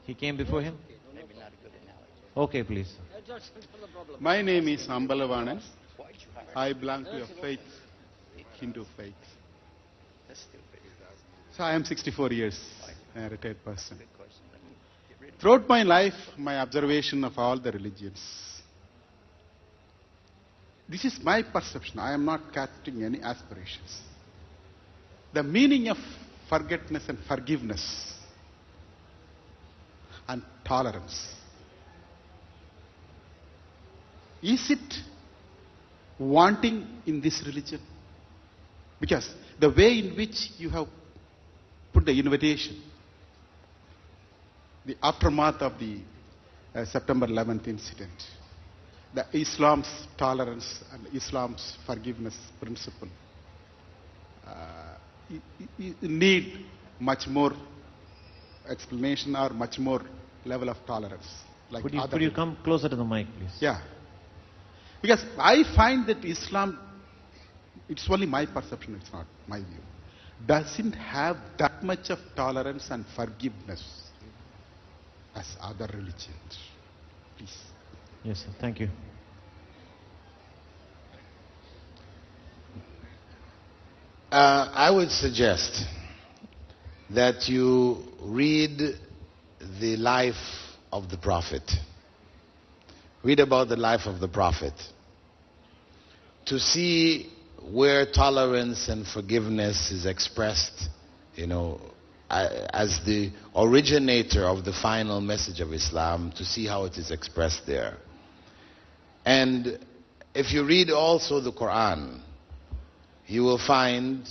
He came before him? Okay, please. My name is Ambalavanan. I belong to a faith, Hindu faith. So I am 64 years, a retired person. Throughout my life, my observation of all the religions, this is my perception. I am not casting any aspirations. The meaning of forgiveness and forgiveness and tolerance, is it wanting in this religion? Because the way in which you have put the invitation, the aftermath of the September 11th incident, the Islam's tolerance and Islam's forgiveness principle need much more explanation or much more level of tolerance. Like Could you come closer to the mic, please? Yeah. Because I find that Islam, it's only my perception, it's not my view, doesn't have that much of tolerance and forgiveness as other religions. Please. Yes, sir. Thank you. I would suggest that you read the life of the Prophet. Read about the life of the Prophet to see where tolerance and forgiveness is expressed, as the originator of the final message of Islam, to see how it is expressed there. And if you read also the Quran, you will find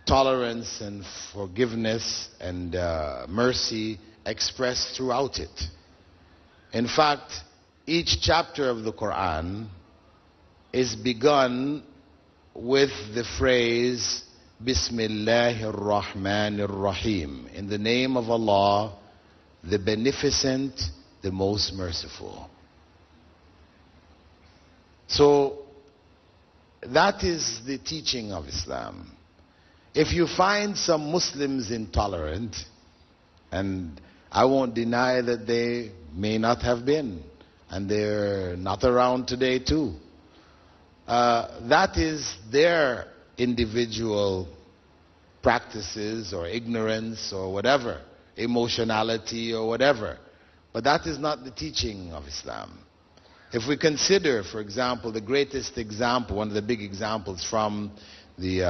tolerance and forgiveness and mercy expressed throughout it. In fact, each chapter of the Quran is begun with the phrase Bismillahir Rahmanir Rahim, in the name of Allah, the Beneficent, the Most Merciful. So that is the teaching of Islam. If you find some Muslims intolerant, and I won't deny that they may not have been, and they're not around today too, that is their individual practices or ignorance or whatever, emotionality or whatever. But that is not the teaching of Islam. If we consider, for example, the greatest example, one of the big examples from the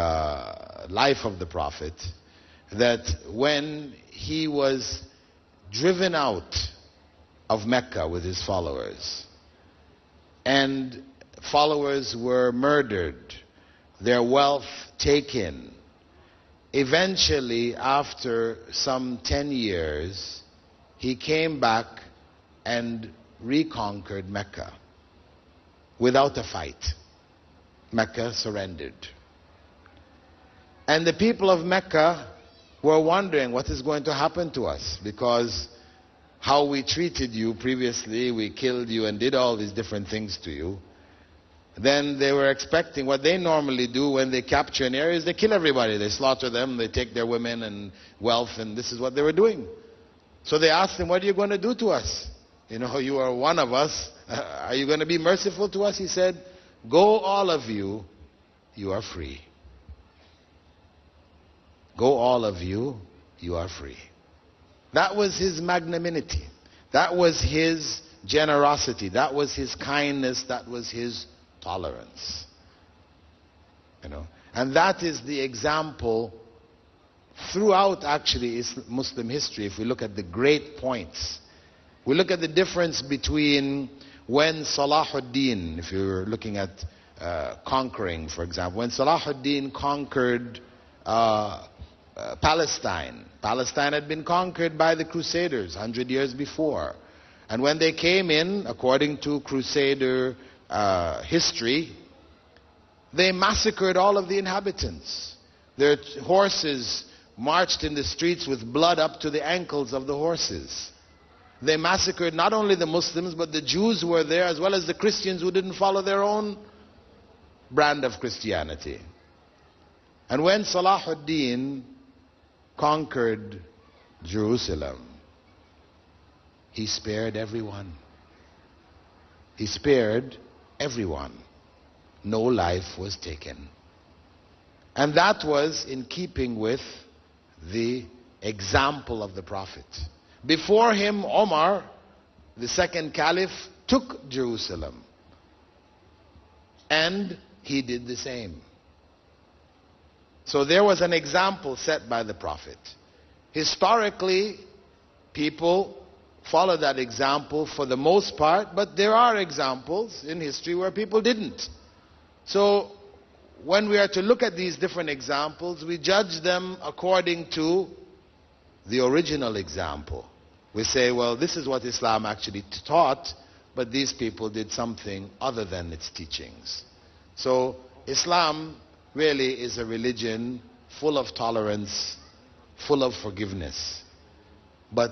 life of the Prophet, that when he was driven out of Mecca with his followers, and followers were murdered, their wealth taken, eventually, after some 10 years, he came back and reconquered Mecca without a fight. Mecca surrendered. And the people of Mecca were wondering what is going to happen to us, because how we treated you previously, we killed you and did all these different things to you. Then they were expecting what they normally do when they capture an area is they kill everybody. They slaughter them, they take their women and wealth, and this is what they were doing. So they asked him, what are you going to do to us? You are one of us. Are you going to be merciful to us? He said, go all of you, you are free. Go all of you, you are free. That was his magnanimity. That was his generosity. That was his kindness. That was his tolerance. And that is the example throughout actually Muslim history. If we look at the great points, we look at the difference between when Salahuddin, if you're looking at conquering, for example, when Salahuddin conquered Palestine. Palestine had been conquered by the Crusaders 100 years before. And when they came in, according to Crusader history, they massacred all of the inhabitants. Their horses marched in the streets with blood up to the ankles of the horses. They massacred not only the Muslims, but the Jews who were there, as well as the Christians who didn't follow their own brand of Christianity. And when Salahuddin conquered Jerusalem, he spared everyone. He spared everyone. No life was taken. And that was in keeping with the example of the Prophet. Before him, Omar, the second caliph, took Jerusalem. And he did the same. So there was an example set by the Prophet. Historically, people follow that example for the most part, but there are examples in history where people didn't. So when we are to look at these different examples, we judge them according to the original example. We say, well, this is what Islam actually taught, but these people did something other than its teachings. So Islam really is a religion full of tolerance, full of forgiveness. But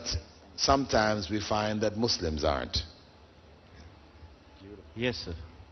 sometimes we find that Muslims aren't. Yes, sir.